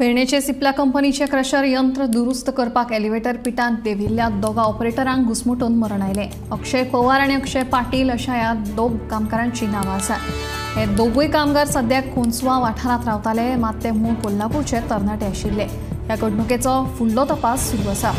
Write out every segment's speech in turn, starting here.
पेडणेचे सिप्ला कंपनीचे क्रशर यंत्र दुरुस्त करपाक एलिव्हेटर पिटांत देविल्ल्या दोगा ऑपरेटरांक घुसमटून मरण आयले। अक्षय पवार आणि अक्षय पाटील अशा ह्या दोग कामगारांची नांवां आसात। हे दोगूय कामगार सद्याक कोंचवा वाठारांत रावताले, मात ते मूळ कोल्हापूरचे तरणाटे आशिल्ले। ह्या घडणुकेचो फुडलो तपास सुरू आसा।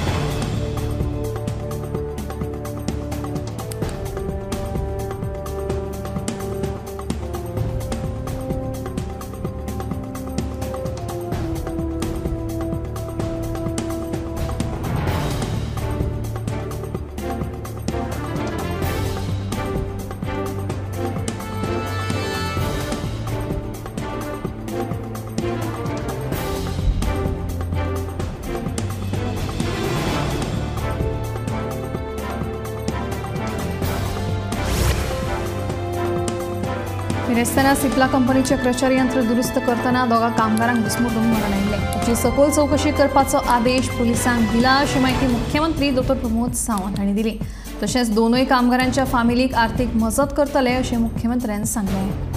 मेरेस्ताना सिप्ला कंपनीचे क्रशर यंत्र दुरुस्त करताना दोगा कामगारांक घुसमटून मरण आयले। ताची सखोल चौकशी करपाचो आदेश पुलिसांक दिला अशी माहिती मुख्यमंत्री डॉ. प्रमोद सावंत हांणी दिली। तशेंच दोनूय कामगारांच्या फामिलीक आर्थीक मजत करतले अशें मुख्यमंत्र्यांनी सांगलें।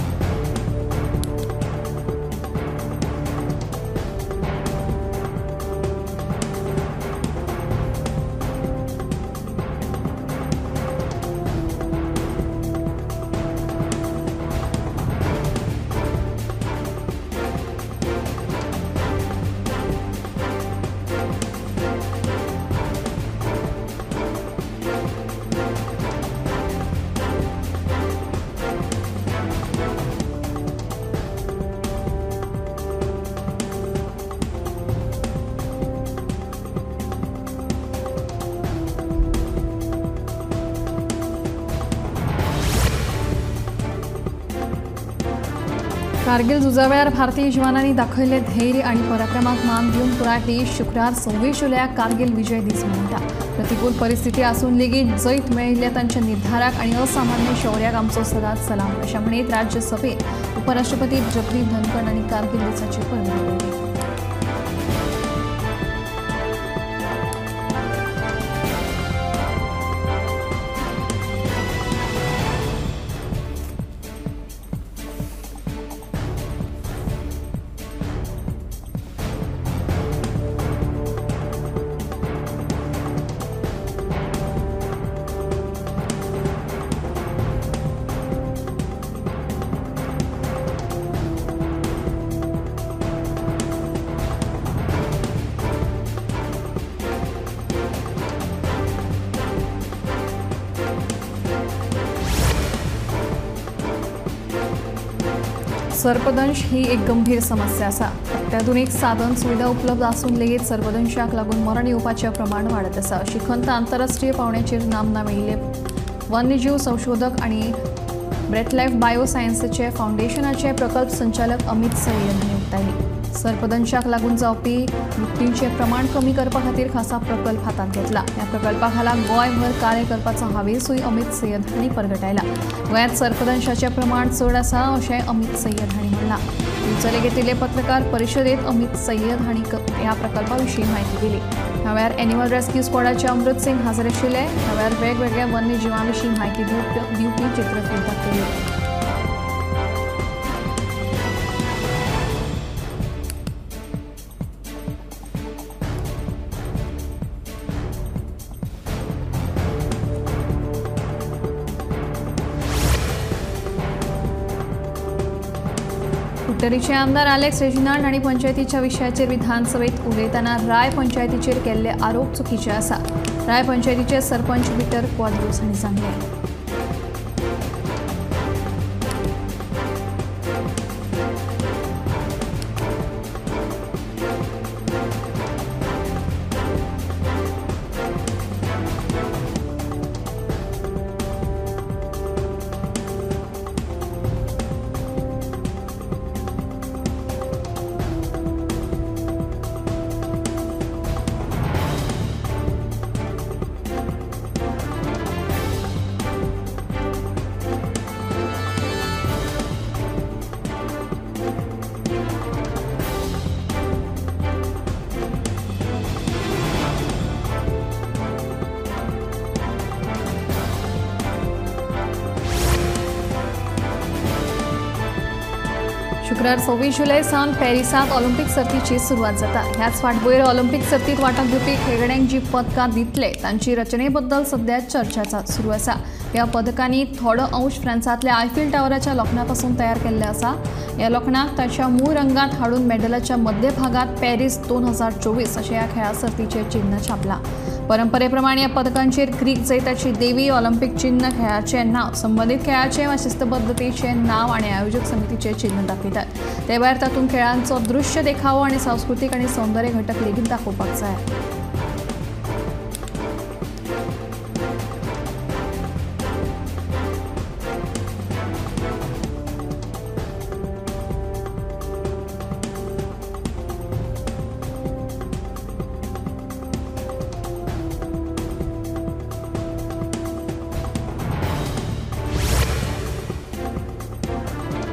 कारगिल झुजावेळार भारतीय जवानांनी दाखयल्ले धैर्य आणि पराक्रमाक मान दिवन पुराय देश शुक्रार 26 जुलयाक कारगिल विजय दीस मनयता। प्रतिकूल परिस्थिती आसून लेगीत जैत मेळिल्ल्या तांच्या निर्धाराक आणि असामान्य शौर्याक आमचो सदांच सलाम अशें म्हणीत राज्यसभेत उपराष्ट्रपती जगदीप धनखड हांणी कारगिल दिसाची पर्वणी केली। सर्पदंश ही एक गंभीर समस्या आसा। अत्याधुनिक साधन सुविधा उपलब्ध आसून लेगीत सर्पदंशाक लागून मरण येवपाचें प्रमाण वाडत आसा अशी खंत आंतरराष्ट्रीय पावंड्याचेर नामना मेळिल्ले वन्यजीव संशोधक आणि ब्रेटलायफ बायोसायन्सचे फाउंडेशनाचे प्रकल्प संचालक अमित सय्यद हांणी उक्तायली। सर्पदंशाक लागून जावपी मृत्यूंचे प्रमाण कमी करपा खातीर खासा प्रकल्प हातांत घेतला। ह्या प्रकल्पा खाला गोंयभर कार्य करपाचो हावेसूय अमित सय्यद हांणी परगटायला। गोंयांत सर्पदंशाचें प्रमाण चड आसा अशें अमित सय्यद हांणी म्हणलां। दिवचले घेतिल्ले पत्रकार परिशदेंत अमित सय्यद हांणी ह्या प्रकल्पा विशीं म्हायती दिली। ह्या वेळार एनिमल रेस्क्यू स्क्वॉडाचे अमृत सिंग हाजीर आशिल्ले। ह्या वेळार वेगवेगळ्या वन्यजीवां विशीं म्हायती दिवपी चित्रफित दाखयली। कुट्टरीचे आमदार अलेक्स रेजिनाल्ड हांणी पंचायतीच्या विशयाचेर विधानसभेत उलयतना राय पंचायतीचेर केल्ले आरोप चुकीचे आसा। राय पंचायतीचे सरपंच विक्टर क्वाद्रोस हांणी सांगलें। शुक्रार 26 जुलै सावन पॅरिसात ऑलिंपिक सर्तीची सुरवात जाता. ह्याच फाटभुंयेर ऑलिंपिक सर्तीत वांटो घेवपी खेळगड्यांक जी पदकां दितले तांची रचनेबद्दल सध्या चर्चा सुरू आसा. ह्या पदकांनी थोडो अंश फ्रांसांतल्या आयफील टावराच्या लोखणापासून तयार केल्ले आसा. ह्या लोखणाक ताच्या मूळ रंगात हाडून मेडलाच्या मध्य भागात पॅरिस 2024 अशें ह्या खेळा सर्तीचें चिन्ह छापलां. परंपरेप्रमाणे ह्या पदकांचेर ग्रीक जैताची देवी, ऑलिंपिक चिन्ह, खेळाचें नांव, संबंधीत खेळाचें वा शिस्तबद्धतेचें नांव आनी आयोजक समितीचें चिन्ह दाखयतात. ते भायर तातूंत खेळांचो दृश्य देखावो आनी सांस्कृतीक आनी सौंदर्य घटक लेगीत दाखोवपाक जाय.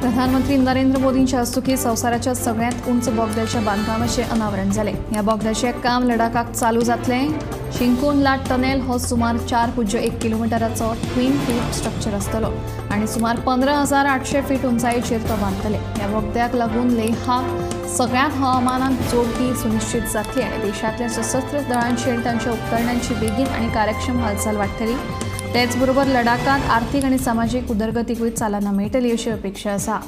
प्रधानमंत्री नरेंद्र मोदींच्या हस्तुकीं संवसाराच्या सगळ्यांत उंच बोगद्याच्या बांदकामाचें अनावरण जालें. ह्या बोगद्याचें काम लडाखाक चालू जातलें. शिंकुनला टनेल हो सुमार 4.1 किलोमिटराचो ट्विन ट्यूब स्ट्रक्चर आसतलो आनी सुमार 15,800 फीट उंचायेचेर तो बांदतले. ह्या बोगद्याक लागून लेहाक सगळ्यात हवामानाक जोडपी सुनिश्चित जातली आनी देशांतल्या सशस्त्र दळांचेर तांच्या उपकरणांची बेगीन आनी कार्यक्षम हालचाल वाडटली. तेच बरोबर लडाखात आर्थीक आनी सामाजीक उदरगतीकूय चालना मेळटली अशी अपेक्षा आसा.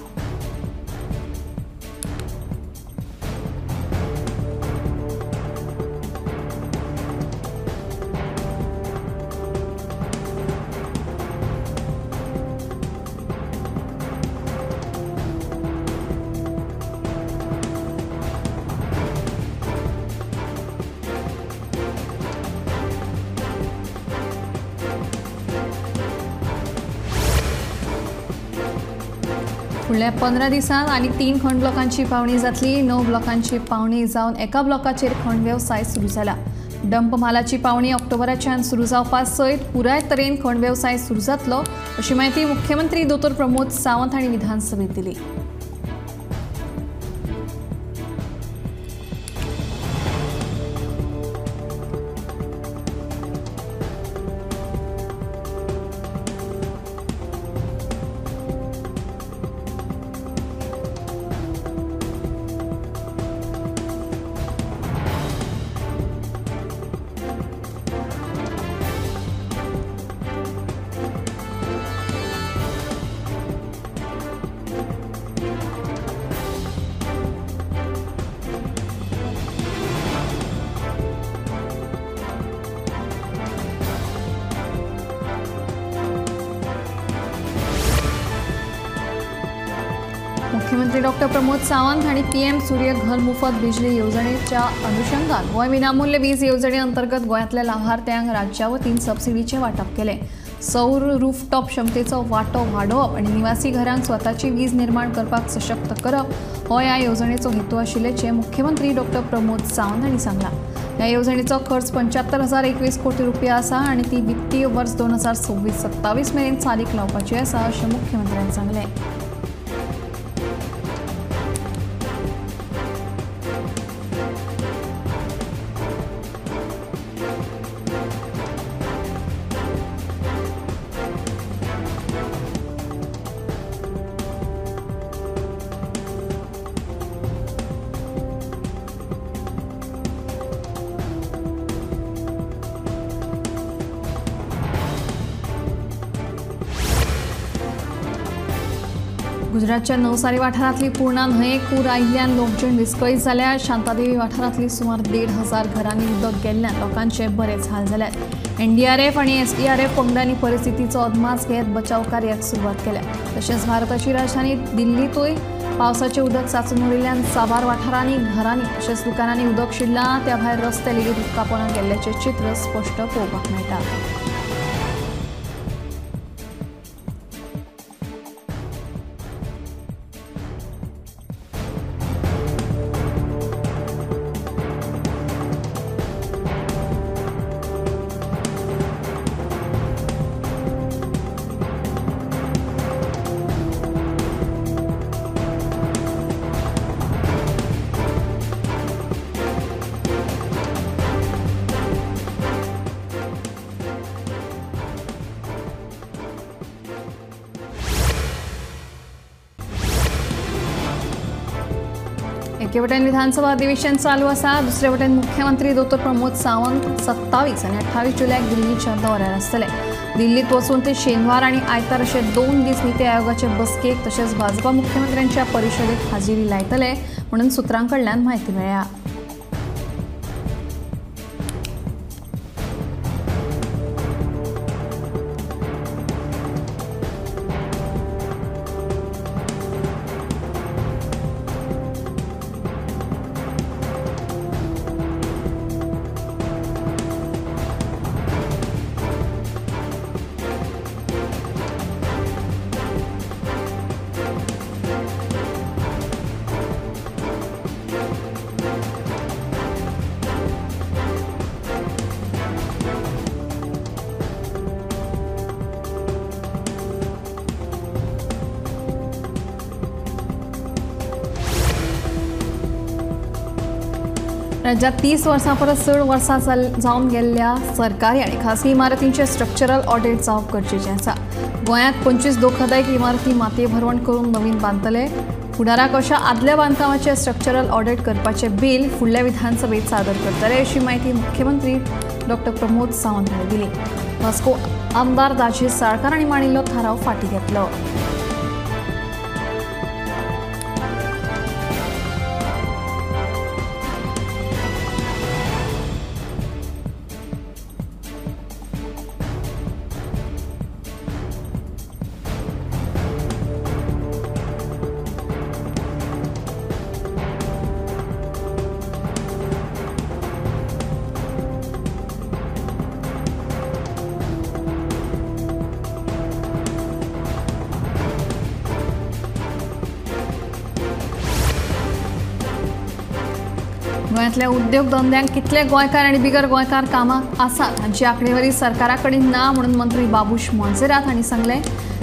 फुडल्या 15 दिसांत आनी 3 खंड ब्लॉकांची पावणी जातली. 9 ब्लॉकांची पावणी जावन एका ब्लॉकाचेर खंड वेवसाय सुरू जाला. डंप म्हालाची पावणी ऑक्टोबराच्यान सुरू जावपा सयत पुराय तरेन खंड वेवसाय सुरू जातलो अशी माहिती मुख्यमंत्री डॉ. प्रमोद सावंत हांणी विधानसभेत दिली. मुख्यमंत्री डॉ. प्रमोद सावंत हांणी पीएम सूर्य घर मुफत बिजली येवजणेच्या अनुशंगान गोंय विनामूल्य वीज येवजणे अंतर्गत गोंयांतल्या लाभार्थ्यांक राज्या वतीन सबसिडीचें वांटप केलें. सौर रूफटॉप क्षमतेचो वांटो वाडोवप आनी निवासी घरांक स्वताची वीज निर्माण करपाक सशक्त करप हो ह्या येवजणेचो हेतू आशिल्ल्याचें मुख्यमंत्री डॉ. प्रमोद सावंत हांणी सांगलां. ह्या येवजणेचो खर्च 75,021 कोटी रुपया आसा आनी ती वित्तीय वर्स 2026-27 मेरेन चालीक लावपाची आसा अशें मुख्यमंत्र्यांनी सांगलें. गुजरातच्या नवसारी वाठारांतली पूर्णा न्हंयेक पूर आयिल्ल्यान लोकजीण विस्कळीत जाल्या. शांतादेवी वाठारांतली सुमार 1,500 घरांनी उदक गेल्ल्यान लोकांचे बरेच हाल जाल्यात. एनडीआरएफ आनी एसडीआरएफ पंगडांनी परिस्थितीचो अदमास घेत बचाव कार्याक सुरवात केल्या. तशेंच भारताची राजधानी दिल्लीतूय पावसाचें उदक साचून उरिल्ल्यान साबार वाठारांनी घरांनी तशेंच दुकानांनी उदक शिरलां. त्या भायर रस्ते लेगीत उदकापोंदा गेल्ल्याचें चित्र स्पश्ट पळोवपाक मेळटा. एके वटेन विधानसभा अधिवेशन चालू आसा, दुसरे वटेन मुख्यमंत्री डॉ प्रमोद सावंत 27 आनी 28 जुलयाक दिल्लीच्या दौऱ्यार आसतले. दिल्लीत वचून ते शेनवार आनी आयतार अशे 2 दीस नीती आयोगाचे बसकेक तशेंच भाजपा मुख्यमंत्र्यांच्या परिशदेक हाजिरी लायतले म्हणून सुत्रांकडल्यान म्हायती मेळ्ळ्या. राज्यात 30 वर्सां परस चड वर्सां जावन गेल्ल्या सरकारी आनी खासगी इमारतींचे स्ट्रक्चरल ऑडिट जावप गरजेचें आसा. गोंयांत 25 धोकादायक इमारती मातये भरवण करून नवीन बांदतले. फुडाराक अशा आदल्या बांदकामाचे स्ट्रक्चरल ऑडिट करपाचे बील फुडल्या विधानसभेत सादर करतले अशी माहिती मुख्यमंत्री डॉ प्रमोद सावंत हांणी दिली. वास्को आमदार दाजी साळकार हांणी मांडिल्लो थाराव फाटीं घेतलो. गोंयांतल्या उद्योग धंद्यांक कितले गोंयकार आनी बिगर गोंयकार कामाक आसात हांची आंकडेवारी सरकारा कडेन ना म्हणून मंत्री बाबूश मोन्सेरात हांणी सांगलें.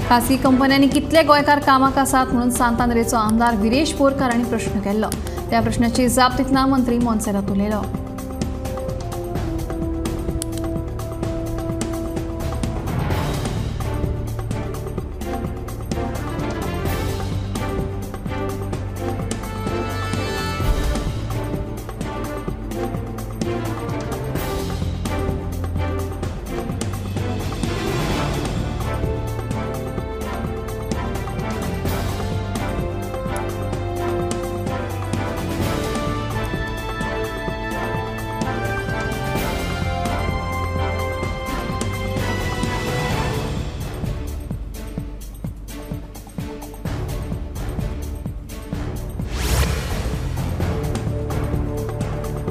खासगी कंपन्यांनी कितले गोंयकार कामाक आसात म्हणून सांतांद्रेचो आमदार विरेश बोरकार हांणी प्रश्न केल्लो. त्या प्रश्नाची जाप दितना मंत्री मोन्सेरात उलयलो.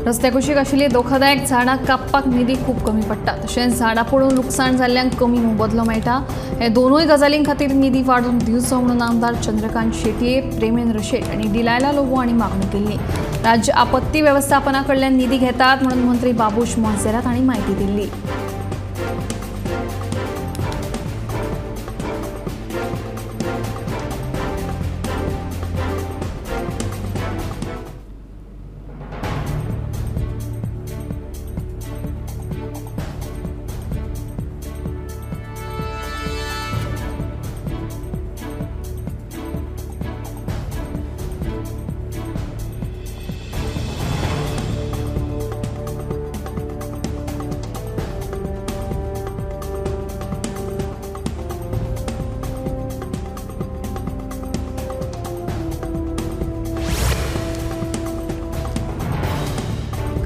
रस्त्या कुशीक आशिल्ली धोकादायक झाडां कापपाक निधी खूब कमी पडटा. तशेंच झाडां पडून लुकसाण जाल्ल्यांक कमी मोबदलो मेळटा. हे दोनूय गजालीं खातीर निधी वाडोवन दिवचो म्हणून आमदार चंद्रकांत शेटये, प्रेमेंद्र शेट आनी डिलायला लोबो हांणी मागणी केल्ली. राज्य आपत्ती वेवस्थापना कडल्यान निधी घेतात म्हणून मंत्री बाबूश मोन्सेरात हांणी म्हायती दिल्ली.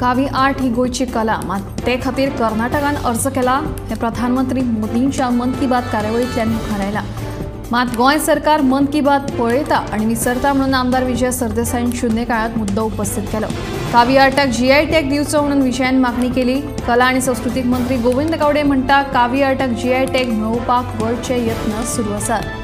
कावी आर्ट ही गोयची कला, मात ते खातीर कर्नाटकान अर्ज केला. हे प्रधानमंत्री मोदींच्या मन की बात कार्यावळींतल्यान मुखार आयला. मात गोंय सरकार मन की बात पळयता आनी विसरता म्हणून आमदार विजय सरदेसाईन शुन्य काळात मुद्दो उपस्थित केलो. कावी आर्टाक GI टॅग दिवचो म्हणून विशयान मागणी केली. कला आनी संस्कृतीक मंत्री गोविंद गावडे म्हणटा कावी आर्टाक GI टॅग मेळोवपाक गोंयचे यत्न सुरू आसात.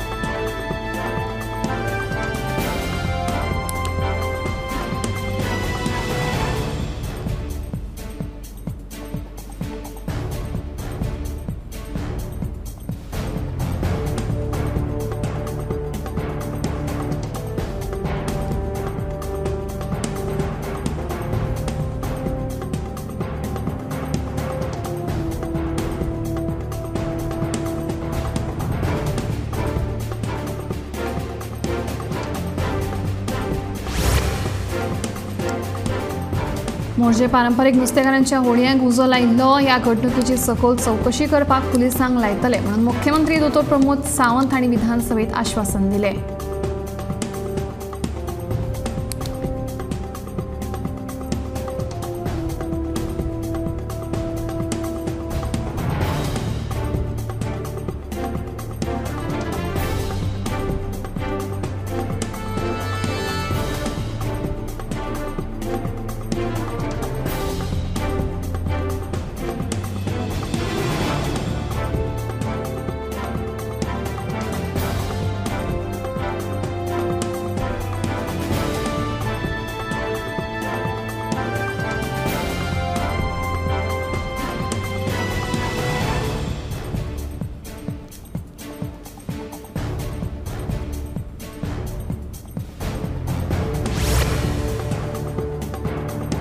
मोर्जे पारंपारीक नुस्तेकारांच्या होडयांक उजो लायिल्लो ह्या घडणुकेची सखोल चौकशी करपाक पुलिसांक लायतले म्हणून मुख्यमंत्री दोतोर प्रमोद सावंत हांणी विधानसभेत आश्वासन दिलें.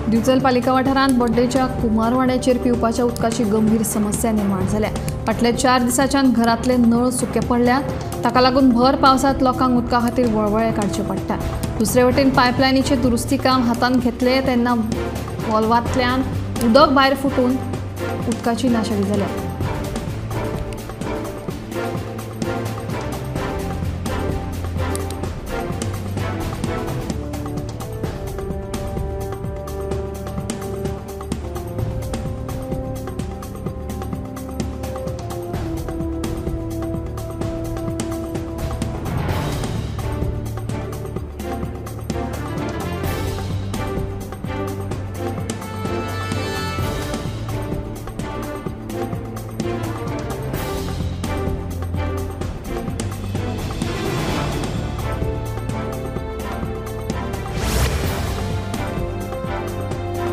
दिवचल पालिका वाठारांत बड्डेच्या कुमारवाड्याचेर पिवपाच्या उदकाची गंभीर समस्या निर्माण जाल्या. फाटले 4 दिसांच्यान घरांतले नळ सुके पडल्यात. ताका लागून भर पावसांत लोकांक उदका खातीर वळवळे काडचे पडटात. दुसरे वटेन पायपलायनीचे दुरुस्ती काम हातांत घेतले तेन्ना वॉल्वांतल्यान उदक भायर फुटून उदकाची नाशाडी जाल्या.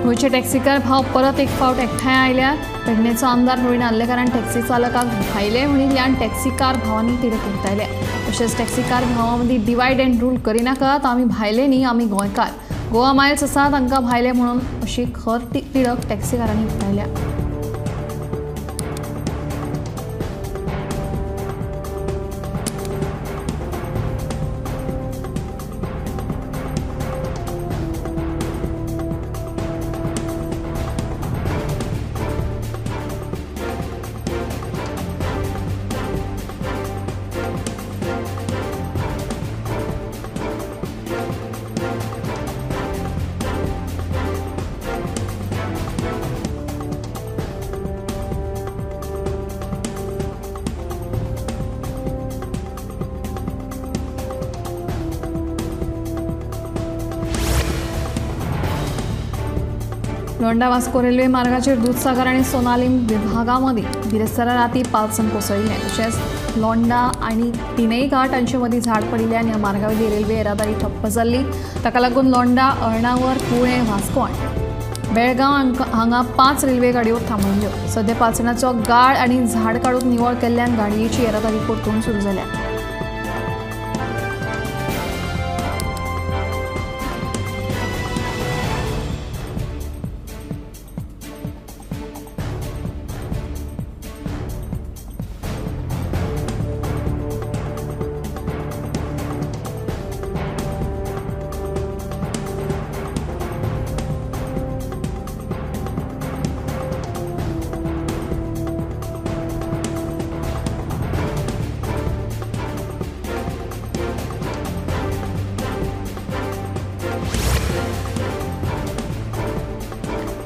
गोंयचे टॅक्सीकार भाव परत एक फावट एकठांय आयल्या. पेडणेचो आमदार रोहिण आल्लेकारान टॅक्सी चालकाक भायले म्हणिल्ल्यान टॅक्सीकार भावांनी तिडक उक्तायले. तशेंच टॅक्सीकार भावां मदीं डिवायड एंड रूल करिनाकात. आमी भायले न्ही, आमी गोंयकार. गोवा मायल्स आसा तांकां भायले म्हणून अशी खर तिडक टॅक्सीकारांनी उक्तायल्या. लोंढा वास्को रेल्वे मार्गाचेर दूधसागर आनी सोनालीम विभागांमदी बिरेस्तारा राती पावसान कोसळिल्लें. तशेंच लोंढा आनी तिनय घाट हांचे मदीं झाड पडिल्ल्यान ह्या मार्गावयली रेल्वे येरादारी ठप्प जाल्ली. ताका लागून लोंढा, अळणावर, पुणे, वास्को आनी बेळगांव हांगा 5 रेल्वे गाडयो थांबयल्ल्यो. सध्या पावसाचो गाळ आनी झाड काडून निवळ केल्ल्यान गाडयेची येरादारी परतून सुरू जाल्या.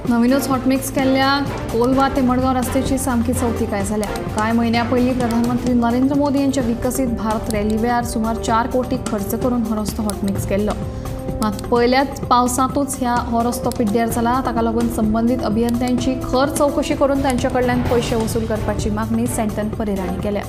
नवीनच हॉटमिक्स केल्ल्या कोलवा ते मडगांव रस्त्याची सामकी चवथीकाय जाल्या. कांय म्हयन्या पयलीं प्रधानमंत्री नरेंद्र मोदी यांच्या विकसीत भारत रॅली वेळार सुमार 4 कोटी खर्च करून हो रस्तो हॉटमिक्स केल्लो. मात पयल्याच पावसांतूच हो रस्तो पिड्ड्यार जाला. ताका लागून संबंदीत अभियंत्यांची खर चवकशी करून तांचे कडल्यान पयशे वसूल करपाची मागणी सेंटन परेरांनी केल्या.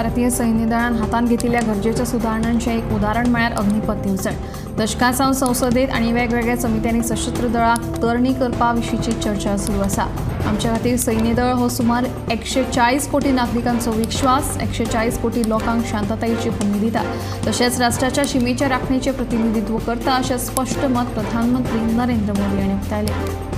भारतीय सैन्य दळान हातान घेतिल्ल्या गरजेच्या सुदारणांचें एक उदाहरण म्हळ्यार अग्निपथ दिवचण। दशकांसावन संसदेत आनी वेगवेगळ्या समित्यांनी सशस्त्र दळाक तरणी करपा विशींची चर्चा सुरू आसा। आमच्या खातीर सैन्य दळ हो सुमार 140 कोटी नागरिकांचो विश्वास, 140 कोटी लोकांक शांततायेची हमी दिता, तशेंच राष्ट्राच्या शिमेच्या राखणेचें प्रतिनिधित्व करता अशें स्पश्ट मत प्रधानमंत्री नरेंद्र मोदी हांणी उक्तायलें।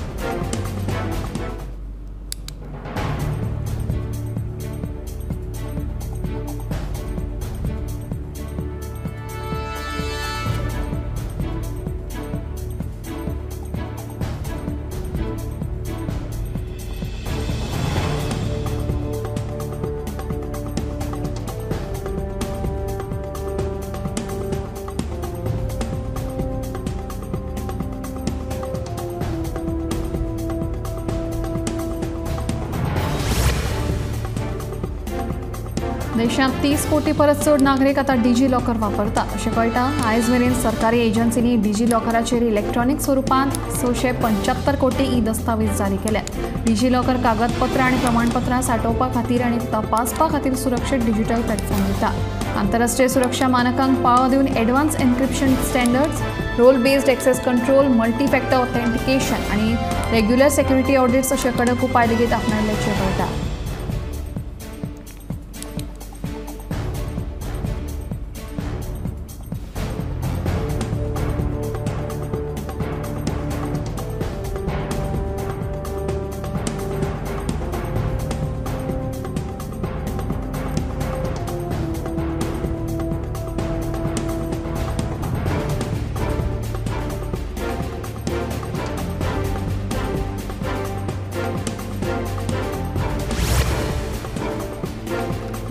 देशात 30 कोटी परस चड नागरिक आता डिजी लॉकर वापरता अशें कळटा। आयज मेरेन सरकारी एजन्सींनी डिजी लॉकराचेर इलेक्ट्रॉनिक स्वरुपांत 675 कोटी ई-दस्तावेज जारी केल्यात। डिजी लॉकर कागदपत्रां आनी प्रमाणपत्रां सांठोवपा खातीर आनी तपासपा खातीर सुरक्षीत डिजिटल प्लॅटफॉर्म दिता। आंतरराष्ट्रीय सुरक्षा मानकांक पाळो दिवन advance encryption standards, role based access control, multi factor authentication आनी रेग्युलर सेक्युरिटी ऑडिट्स अशे कडक उपाय लेगीत आपणायल्याचें कळटा।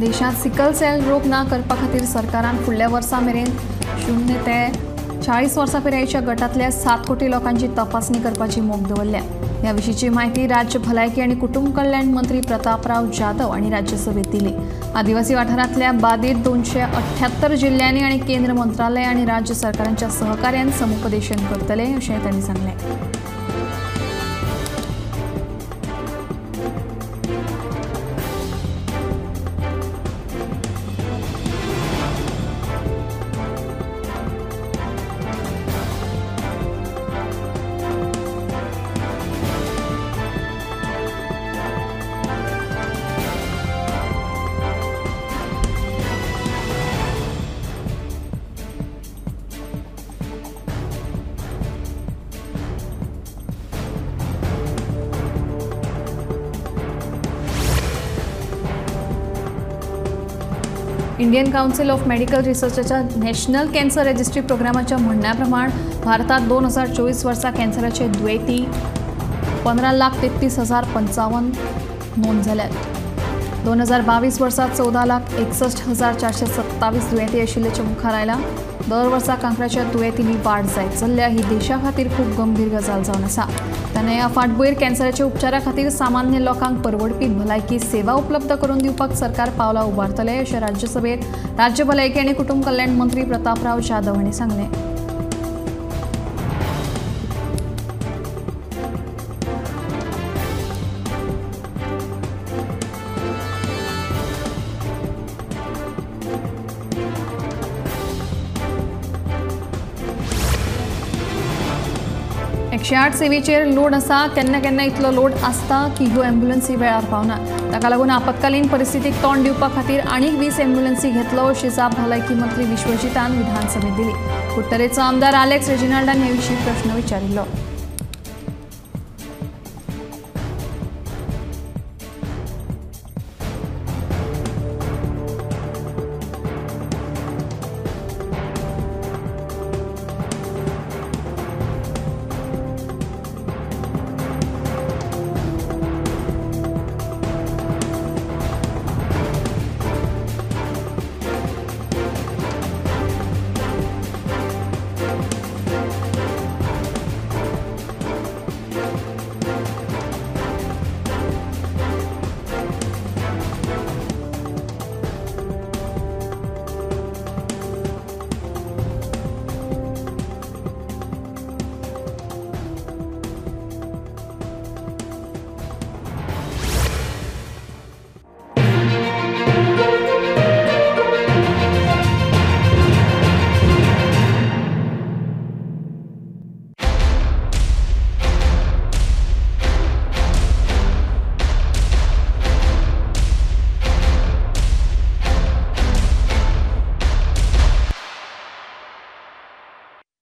देशात सिकल सेल रोग ना करपा खातीर सरकारान फुडल्या वर्सा मेरेन 0 ते 40 वर्सां पिरायेच्या गटांतल्या 7 कोटी लोकांची तपासणी करपाची मोख दवरल्या। ह्या विशींची म्हायती राज्य भलायकी आनी कुटुंब कल्याण मंत्री प्रतापराव जाधव हांणी राज्यसभेत दिली। आदिवासी वाठारांतल्या बाधित 278 जिल्ल्यांनी आनी केंद्र मंत्रालय आनी राज्य सरकारांच्या सहकार्यान समुपदेशन करतले अशें तांणी सांगलें। इंडियन काउन्सिल ऑफ मेडिकल रिसर्चच्या नॅशनल कॅन्सर रजिस्ट्री प्रोग्रामाच्या म्हणण्याप्रमाण भारतात 2024 वर्सा कॅन्सराचे दुयेंती 15,33,055 नोंद जाल्यात। 2022 वर्सा 14,61,427 दुयेंती आशिल्ल्याचे मुखार आयला। दर वर्सा कांकराच्या दुयेंतींनी वाड जायत चल्ल्या ही देशा खातीर खूब गंभीर गजाल जावन आसा। ताणें ह्या फाटभुंयेर कॅन्सराच्या उपचारा खातीर सामान्य लोकांक परवडपी भलायकी सेवा उपलब्ध करून दिवपाक सरकार पावलां उबारतले अशें राज्यसभेत राज्य भलायकी आनी कुटुंब कल्याण मंत्री प्रतापराव जाधव हांणी सांगलें। एकशे 8 सेवेचेर लोड आसा, केन्ना केन्ना इतलो लोड आसता की ह्यो ॲम्ब्युलन्सी वेळार पावना। ताका लागून आपत्कालीन परिस्थितीक तोंड दिवपा खातीर आनीक 20 ॲम्ब्युलन्सी घेतलो अशी जाप भलायकी मंत्री विश्वजितान विधानसभेत दिली। उत्तरेचो आमदार आलेक्स रेजिनाल्डान हे विशीं प्रश्न विचारिल्लो।